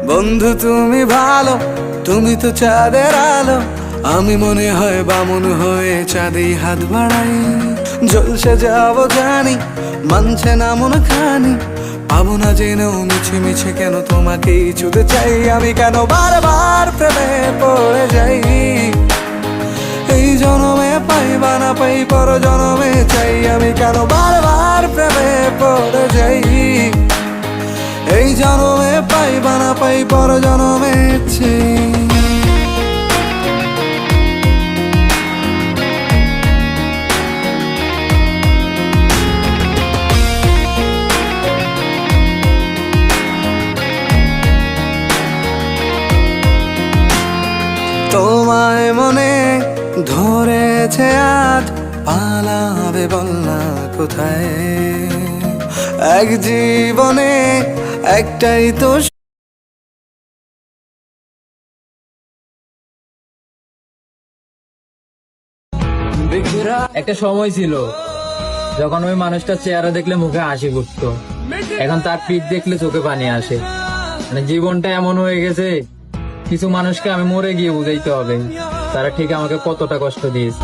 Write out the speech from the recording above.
বন্ধু তুমি ভালো, তুমি তো চাঁদের আলো, আমি মনে হয় বামুন হয়ে চাঁদে হাত বাড়াই। জলসে যাবো জানি, মানছে না মন খানি, পাবো না জেনেও মিছে মিছে কেন তোমাকেই ছুতে চাই। আমি কেন বারবার প্রেমে পড়ে যাই, এই জনমে পাই বা না পাই পর জনমে চাই। আমি কেন বারবার প্রেমে পড়ে যাই, এই জনমে পাই বা না পাই পর জনমে চাই। তোমায় মনে ধরেছে আজ, পালাবে বল না কোথায়। এক জীবনে একটাই তো একটা সময় ছিল যখন ওই মানুষটার চেহারা দেখলে মুখে হাসি ফুটতো, এখন তার পিঠ দেখলে চোখে পানি আসে। মানে জীবনটা এমন হয়ে গেছে, কিছু মানুষকে আমি মরে গিয়ে বুঝাইতে হবে তারা ঠিক আমাকে কতটা কষ্ট দিয়েছে।